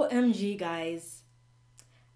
OMG guys,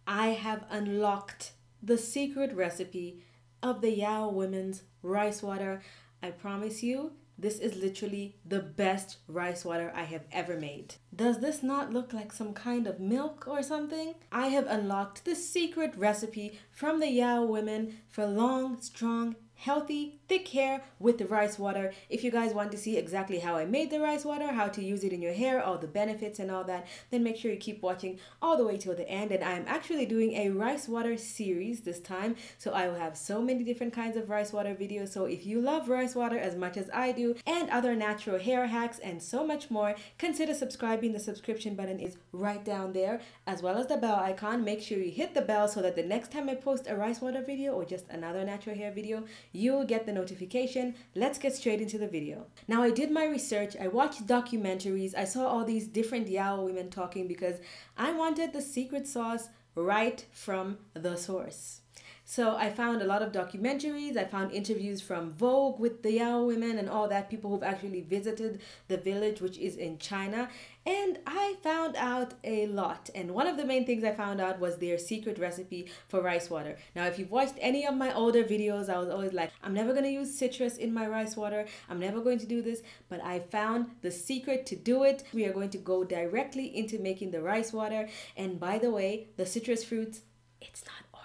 I have unlocked the secret recipe of the Yao Women's rice water. I promise you, this is literally the best rice water I have ever made. Does this not look like some kind of milk or something? I have unlocked the secret recipe from the Yao Women for long, strong, healthy, thick hair with the rice water. If you guys want to see exactly how I made the rice water, how to use it in your hair, all the benefits and all that, then make sure you keep watching all the way till the end. And I am actually doing a rice water series this time, so I will have so many different kinds of rice water videos. So if you love rice water as much as I do, and other natural hair hacks and so much more, consider subscribing. The subscription button is right down there, as well as the bell icon. Make sure you hit the bell so that the next time I post a rice water video or just another natural hair video, you'll get the notification. Let's get straight into the video. Now, I did my research, I watched documentaries, I saw all these different Yao women talking because I wanted the secret sauce right from the source. So I found a lot of documentaries, I found interviews from Vogue with the Yao women and all that, people who've actually visited the village, which is in China, and I found out a lot. And one of the main things I found out was their secret recipe for rice water. Now, if you've watched any of my older videos, I was always like, I'm never going to use citrus in my rice water, I'm never going to do this, but I found the secret to do it. We are going to go directly into making the rice water. And by the way, the citrus fruits, it's not orange.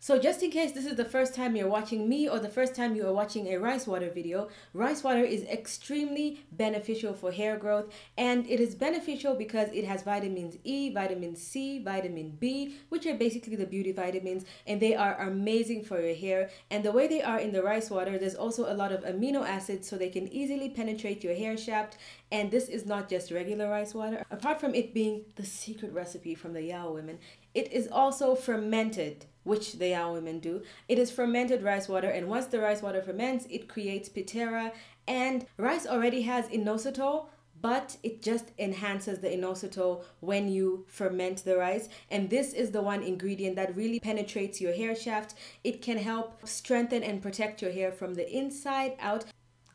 So just in case this is the first time you're watching me or the first time you are watching a rice water video, rice water is extremely beneficial for hair growth, and it is beneficial because it has vitamins E, vitamin C, vitamin B, which are basically the beauty vitamins, and they are amazing for your hair. And the way they are in the rice water, there's also a lot of amino acids, so they can easily penetrate your hair shaft. And this is not just regular rice water. Apart from it being the secret recipe from the Yao women, it is also fermented, which the Yao women do. It is fermented rice water, and once the rice water ferments, it creates pitera, and rice already has inositol, but it just enhances the inositol when you ferment the rice. And this is the one ingredient that really penetrates your hair shaft. It can help strengthen and protect your hair from the inside out.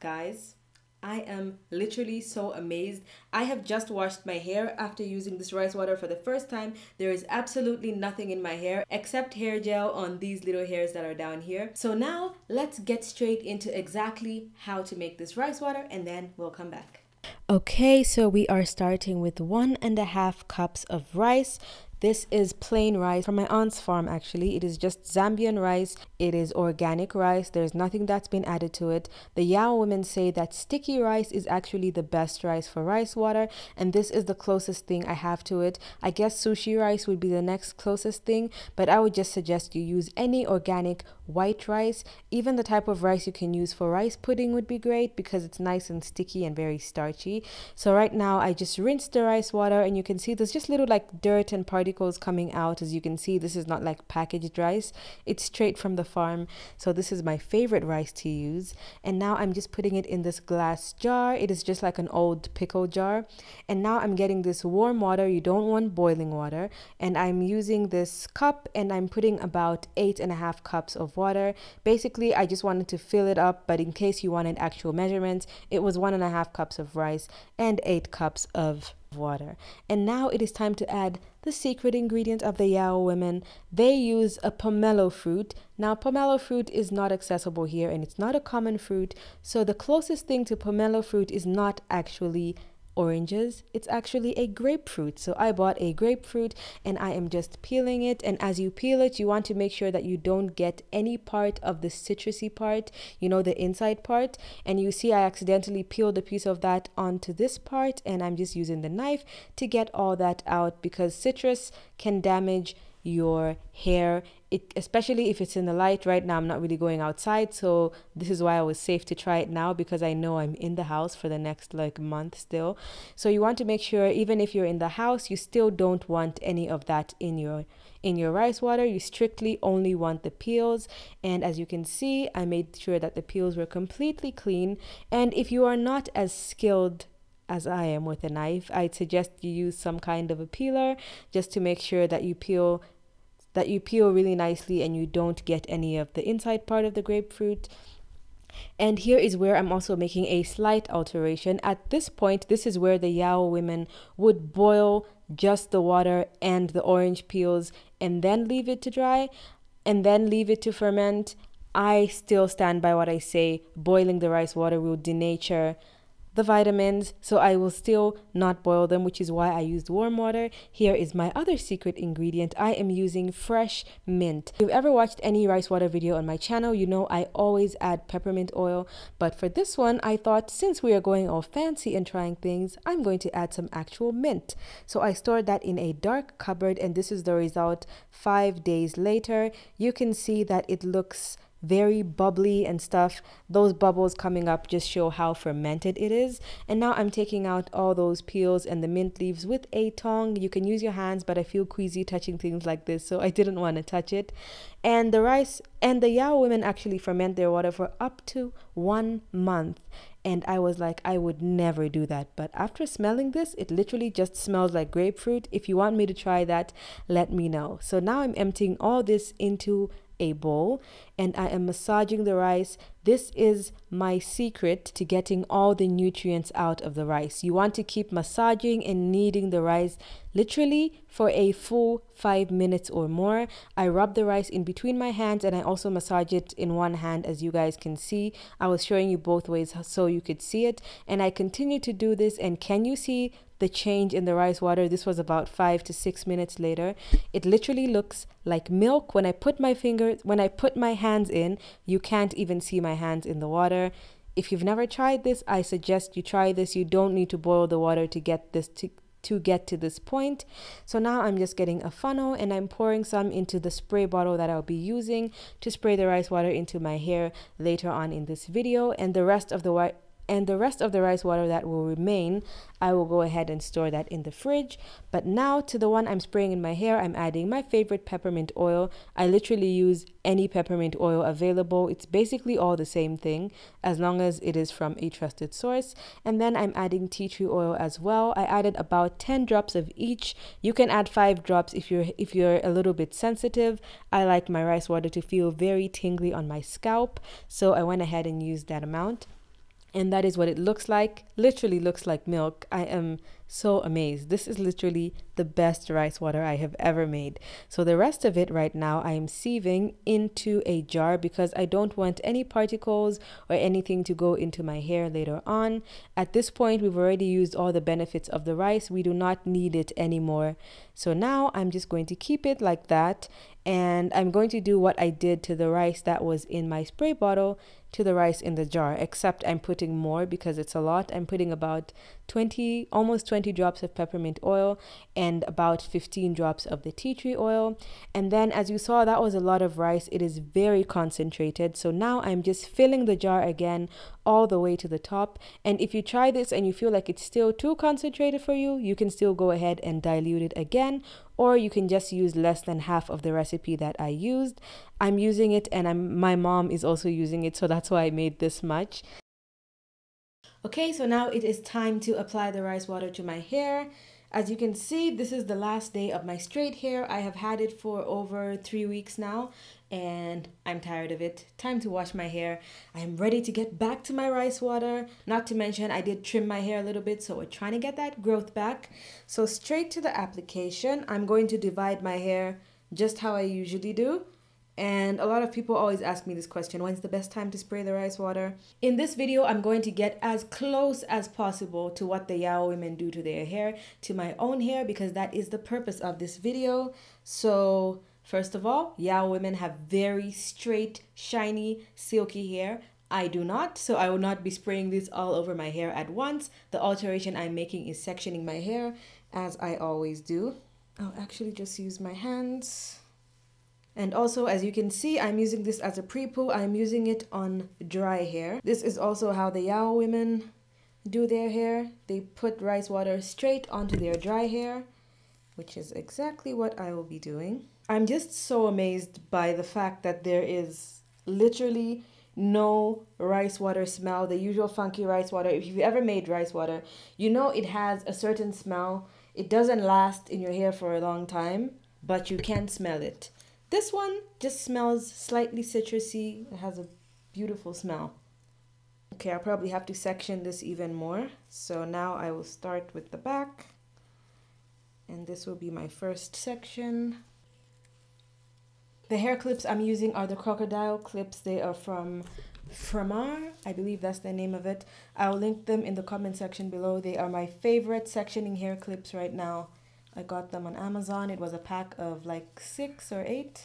Guys, I am literally so amazed. I have just washed my hair after using this rice water for the first time. There is absolutely nothing in my hair except hair gel on these little hairs that are down here. So now let's get straight into exactly how to make this rice water, and then we'll come back. Okay, so we are starting with 1.5 cups of rice. This is plain rice from my aunt's farm actually. It is just Zambian rice. It is organic rice. There's nothing that's been added to it. The Yao women say that sticky rice is actually the best rice for rice water, and this is the closest thing I have to it. I guess sushi rice would be the next closest thing, but I would just suggest you use any organic white rice. Even the type of rice you can use for rice pudding would be great because it's nice and sticky and very starchy. So right now I just rinsed the rice water, and you can see there's just little like dirt and particles coming out. As you can see, this is not like packaged rice, it's straight from the farm. So this is my favorite rice to use. And now I'm just putting it in this glass jar. It is just like an old pickle jar. And now I'm getting this warm water. You don't want boiling water. And I'm using this cup, and I'm putting about 8.5 cups of water. Basically, I just wanted to fill it up, but in case you wanted actual measurements, it was 1.5 cups of rice and 8 cups of water. And now it is time to add the secret ingredient of the Yao women. They use a pomelo fruit. Now, pomelo fruit is not accessible here, and it's not a common fruit. So the closest thing to pomelo fruit is not actually oranges, it's actually a grapefruit. So I bought a grapefruit, and I am just peeling it. And as you peel it, you want to make sure that you don't get any part of the citrusy part, you know, the inside part. And you see I accidentally peeled a piece of that onto this part, and I'm just using the knife to get all that out because citrus can damage your hair, especially if it's in the light. Right now I'm not really going outside, so this is why I was safe to try it now, because I know I'm in the house for the next like month still. So you want to make sure, even if you're in the house, you still don't want any of that in your rice water. You strictly only want the peels. And as you can see, I made sure that the peels were completely clean. And if you are not as skilled as I am with a knife, I'd suggest you use some kind of a peeler just to make sure that you peel really nicely and you don't get any of the inside part of the grapefruit. And here is where I'm also making a slight alteration. At this point, this is where the Yao women would boil just the water and the orange peels and then leave it to dry and then leave it to ferment. I still stand by what I say. Boiling the rice water will denature the vitamins, so I will still not boil them, which is why I used warm water. Here is my other secret ingredient. I am using fresh mint. If you've ever watched any rice water video on my channel, you know I always add peppermint oil, but for this one I thought since we are going all fancy and trying things, I'm going to add some actual mint. So I stored that in a dark cupboard, and this is the result 5 days later. You can see that it looks very bubbly and stuff. Those bubbles coming up just show how fermented it is. And now I'm taking out all those peels and the mint leaves with a tongue. You can use your hands, but I feel queasy touching things like this, so I didn't want to touch it. And the rice and the Yao women actually ferment their water for up to 1 month. And I was like, I would never do that. But after smelling this, it literally just smells like grapefruit. If you want me to try that, let me know. So now I'm emptying all this into a bowl and I am massaging the rice. This is my secret to getting all the nutrients out of the rice. You want to keep massaging and kneading the rice literally for a full 5 minutes or more. I rub the rice in between my hands and I also massage it in one hand, as you guys can see. I was showing you both ways so you could see it, and I continue to do this. And can you see the change in the rice water? This was about 5 to 6 minutes later. It literally looks like milk. When I put my hands in, you can't even see my hands in the water. If you've never tried this, I suggest you try this. You don't need to boil the water to get this to get to this point. So now I'm just getting a funnel and I'm pouring some into the spray bottle that I'll be using to spray the rice water into my hair later on in this video. And the rest of the rice water that will remain, I will go ahead and store that in the fridge. But now to the one I'm spraying in my hair, I'm adding my favorite peppermint oil. I literally use any peppermint oil available. It's basically all the same thing as long as it is from a trusted source. And then I'm adding tea tree oil as well. I added about 10 drops of each. You can add 5 drops if you're a little bit sensitive. I like my rice water to feel very tingly on my scalp, so I went ahead and used that amount. And that is what it looks like. Literally looks like milk. I am so amazed. This is literally the best rice water I have ever made. So the rest of it right now I am sieving into a jar because I don't want any particles or anything to go into my hair later on. At this point, we've already used all the benefits of the rice. We do not need it anymore. So now I'm just going to keep it like that. And I'm going to do what I did to the rice that was in my spray bottle to the rice in the jar, except I'm putting more because it's a lot. I'm putting about almost 20 drops of peppermint oil and about 15 drops of the tea tree oil. And then as you saw, that was a lot of rice. It is very concentrated. So now I'm just filling the jar again all the way to the top. And if you try this and you feel like it's still too concentrated for you, you can still go ahead and dilute it again, or you can just use less than half of the recipe that I used. I'm using it and my mom is also using it, so that's why I made this much. Okay, so now it is time to apply the rice water to my hair. As you can see, this is the last day of my straight hair. I have had it for over 3 weeks now and I'm tired of it. Time to wash my hair. I'm ready to get back to my rice water. Not to mention I did trim my hair a little bit, so we're trying to get that growth back. So straight to the application. I'm going to divide my hair just how I usually do. And a lot of people always ask me this question: when's the best time to spray the rice water? In this video, I'm going to get as close as possible to what the Yao women do to their hair, to my own hair, because that is the purpose of this video. So first of all, Yao women have very straight, shiny, silky hair. I do not, so I will not be spraying this all over my hair at once. The alteration I'm making is sectioning my hair, as I always do. I'll actually just use my hands. And also, as you can see, I'm using this as a pre-poo. I'm using it on dry hair. This is also how the Yao women do their hair. They put rice water straight onto their dry hair, which is exactly what I will be doing. I'm just so amazed by the fact that there is literally no rice water smell, the usual funky rice water. If you've ever made rice water, you know it has a certain smell. It doesn't last in your hair for a long time, but you can smell it. This one just smells slightly citrusy. It has a beautiful smell. Okay, I'll probably have to section this even more. So now I will start with the back. And this will be my first section. The hair clips I'm using are the crocodile clips. They are from Fremar, I believe that's the name of it. I'll link them in the comment section below. They are my favorite sectioning hair clips right now. I got them on Amazon. It was a pack of like 6 or 8.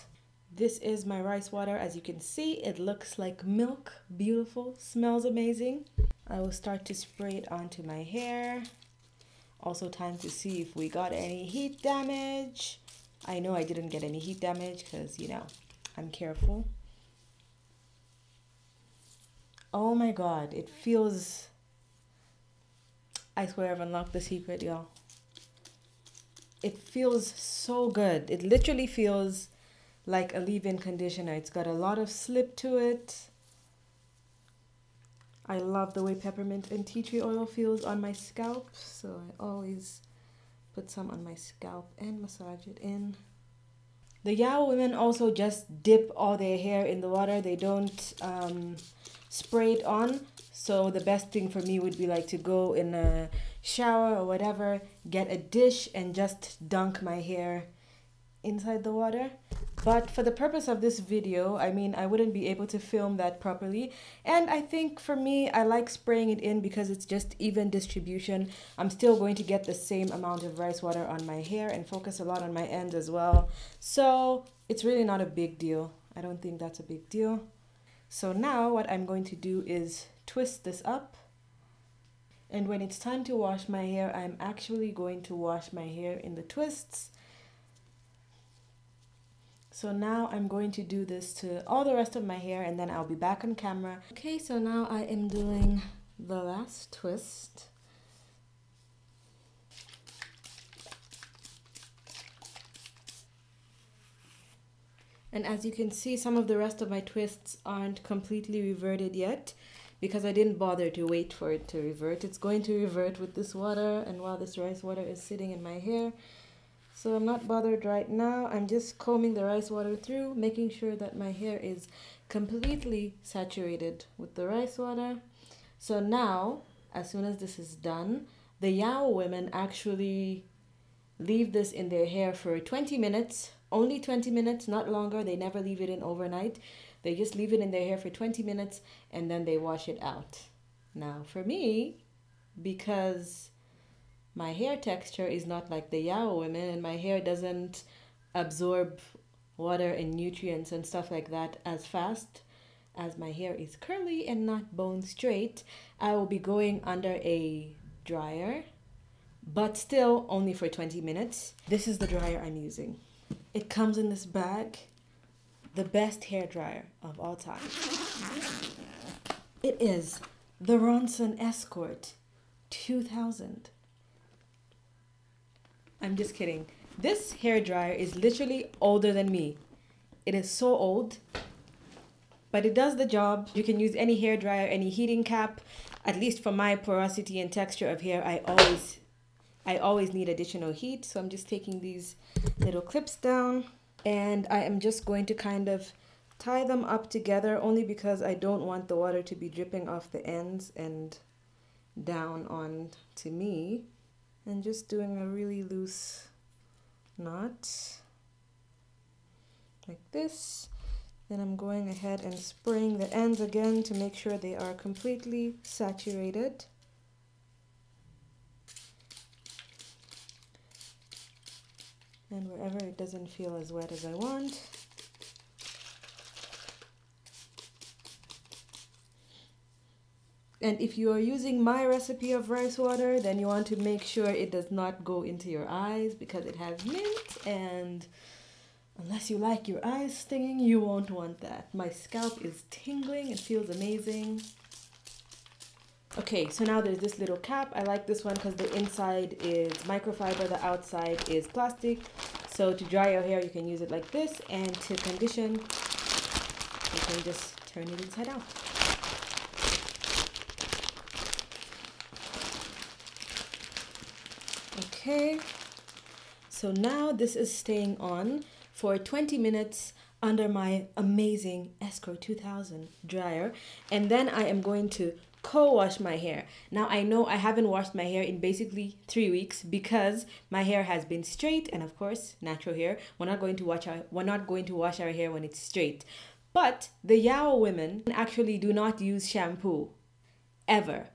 This is my rice water. As you can see, it looks like milk. Beautiful, smells amazing. I will start to spray it onto my hair. Also time to see if we got any heat damage. I know I didn't get any heat damage because, you know, I'm careful. Oh my god, it feels... I swear I've unlocked the secret, y'all. It feels so good. It literally feels like a leave-in conditioner. It's got a lot of slip to it. I love the way peppermint and tea tree oil feels on my scalp, so I always put some on my scalp and massage it in. The Yao women also just dip all their hair in the water. They don't spray it on. So the best thing for me would be like to go in a shower or whatever, get a dish and just dunk my hair inside the water. But for the purpose of this video, I mean, I wouldn't be able to film that properly. And I think for me, I like spraying it in because it's just even distribution. I'm still going to get the same amount of rice water on my hair and focus a lot on my ends as well. So it's really not a big deal. I don't think that's a big deal. So now what I'm going to do is twist this up. And when it's time to wash my hair, I'm actually going to wash my hair in the twists. So now I'm going to do this to all the rest of my hair and then I'll be back on camera. Okay, so now I am doing the last twist. And as you can see, some of the rest of my twists aren't completely reverted yet because I didn't bother to wait for it to revert. It's going to revert with this water and while this rice water is sitting in my hair. So I'm not bothered right now. I'm just combing the rice water through, making sure that my hair is completely saturated with the rice water. So now, as soon as this is done, the Yao women actually leave this in their hair for 20 minutes. Only 20 minutes, not longer. They never leave it in overnight. They just leave it in their hair for 20 minutes and then they wash it out. Now for me, because my hair texture is not like the Yao women and my hair doesn't absorb water and nutrients and stuff like that as fast as my hair is curly and not bone straight, I will be going under a dryer, but still only for 20 minutes. This is the dryer I'm using. It comes in this bag, the best hair dryer of all time. It is the Ronson Escort 2000. I'm just kidding. This hair dryer is literally older than me. It is so old, but it does the job. You can use any hair dryer, any heating cap. At least for my porosity and texture of hair, I always need additional heat. So I'm just taking these little clips down and I am just going to kind of tie them up together only because I don't want the water to be dripping off the ends and down on to me. And just doing a really loose knot like this. Then I'm going ahead and spraying the ends again to make sure they are completely saturated. And wherever it doesn't feel as wet as I want. And if you are using my recipe of rice water, then you want to make sure it does not go into your eyes because it has mint, and unless you like your eyes stinging, you won't want that. My scalp is tingling, it feels amazing. Okay, so now there's this little cap. I like this one because the inside is microfiber, the outside is plastic. So to dry your hair, you can use it like this, and to condition, you can just turn it inside out. Okay, so now this is staying on for 20 minutes under my amazing Escort 2000 dryer, and then I am going to co-wash my hair. Now I know I haven't washed my hair in basically 3 weeks because my hair has been straight, and of course natural hair. We're not going to wash our hair when it's straight. But the Yao women actually do not use shampoo ever.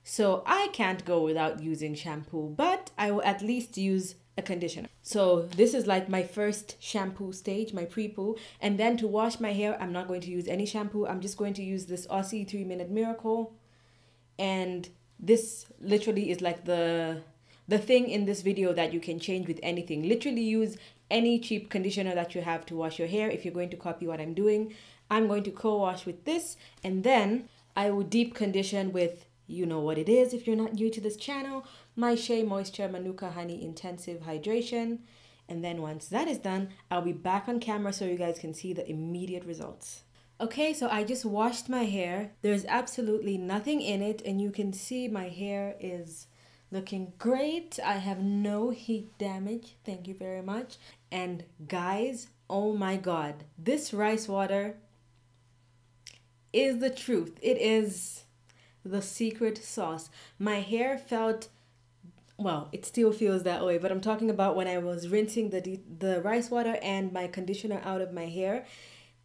So I can't go without using shampoo, but I will at least use a conditioner. So this is like my first shampoo stage, my pre-poo. And then to wash my hair, I'm not going to use any shampoo. I'm just going to use this Aussie 3-minute miracle. And this literally is like the thing in this video that you can change with anything. Literally use any cheap conditioner that you have to wash your hair if you're going to copy what I'm doing. I'm going to co-wash with this, and then I will deep condition with, you know what it is if you're not new to this channel, my Shea Moisture Manuka Honey Intensive Hydration. And then once that is done, I'll be back on camera so you guys can see the immediate results. Okay, so I just washed my hair. There's absolutely nothing in it, and you can see my hair is looking great. I have no heat damage. Thank you very much. And guys, oh my God, this rice water is the truth. It is the secret sauce. My hair felt, well, it still feels that way, but I'm talking about when I was rinsing the rice water and my conditioner out of my hair.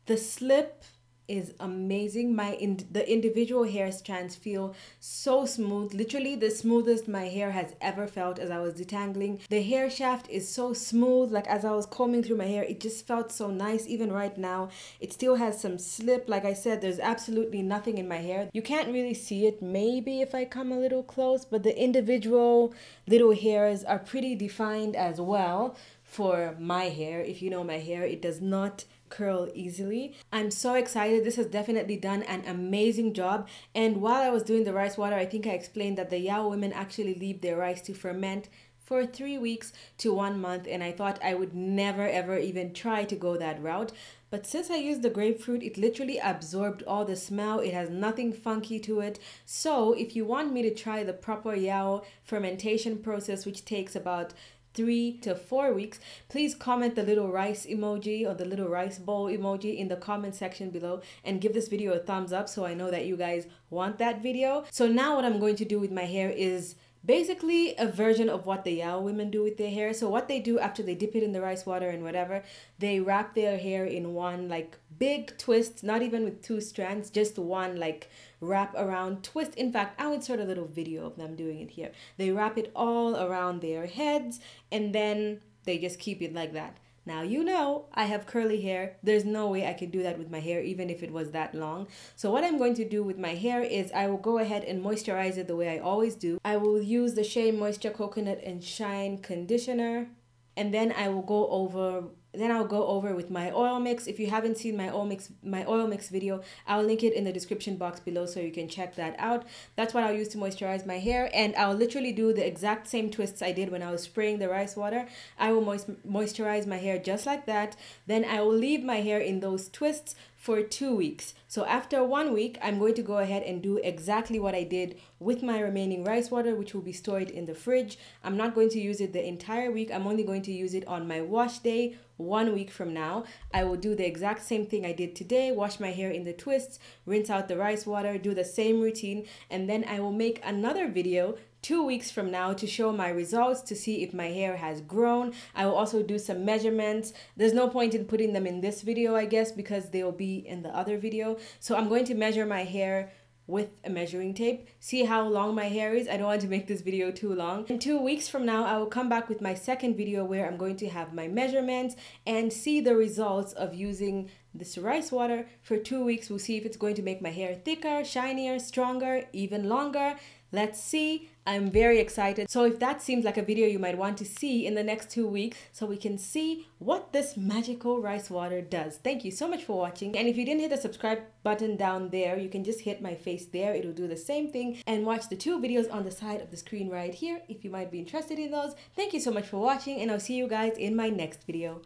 The slip is amazing. The individual hair strands feel so smooth, literally the smoothest my hair has ever felt as I was detangling. The hair shaft is so smooth, like as I was combing through my hair, it just felt so nice. Even right now, it still has some slip. Like I said, there's absolutely nothing in my hair. You can't really see it maybe if I come a little close, but the individual little hairs are pretty defined as well for my hair. If you know my hair, it does not curl easily. I'm so excited. This has definitely done an amazing job. And while I was doing the rice water, I think I explained that the Yao women actually leave their rice to ferment for 3 weeks to 1 month, and I thought I would never ever even try to go that route. But since I used the grapefruit, it literally absorbed all the smell. It has nothing funky to it. So if you want me to try the proper Yao fermentation process, which takes about 3 to 4 weeks, please comment the little rice emoji or the little rice bowl emoji in the comment section below and give this video a thumbs up so I know that you guys want that video. So now what I'm going to do with my hair is basically a version of what the Yao women do with their hair. So what they do after they dip it in the rice water and whatever, they wrap their hair in one like big twist, not even with 2 strands, just one like wrap around twist. In fact, I'll insert a little video of them doing it here. They wrap it all around their heads and then they just keep it like that. Now, you know, I have curly hair. There's no way I can do that with my hair, even if it was that long. So what I'm going to do with my hair is I will go ahead and moisturize it the way I always do. I will use the Shea Moisture Coconut and Shine Conditioner. And then I'll go over with my oil mix. If you haven't seen my oil mix video, I'll link it in the description box below so you can check that out. That's what I'll use to moisturize my hair, and I'll literally do the exact same twists I did when I was spraying the rice water. I will moisturize my hair just like that. Then I will leave my hair in those twists for 2 weeks. So after 1 week, I'm going to go ahead and do exactly what I did with my remaining rice water, which will be stored in the fridge. I'm not going to use it the entire week. I'm only going to use it on my wash day 1 week from now. I will do the exact same thing I did today, wash my hair in the twists, rinse out the rice water, do the same routine, and then I will make another video 2 weeks from now to show my results, to see if my hair has grown. I will also do some measurements. There's no point in putting them in this video, I guess, because they'll be in the other video. So I'm going to measure my hair with a measuring tape, see how long my hair is. I don't want to make this video too long. In 2 weeks from now, I will come back with my second video where I'm going to have my measurements and see the results of using this rice water for 2 weeks. We'll see if it's going to make my hair thicker, shinier, stronger, even longer. Let's see. I'm very excited. So if that seems like a video you might want to see in the next 2 weeks, so we can see what this magical rice water does. Thank you so much for watching. And if you didn't hit the subscribe button down there, you can just hit my face there. It'll do the same thing. And watch the 2 videos on the side of the screen right here if you might be interested in those. Thank you so much for watching, and I'll see you guys in my next video.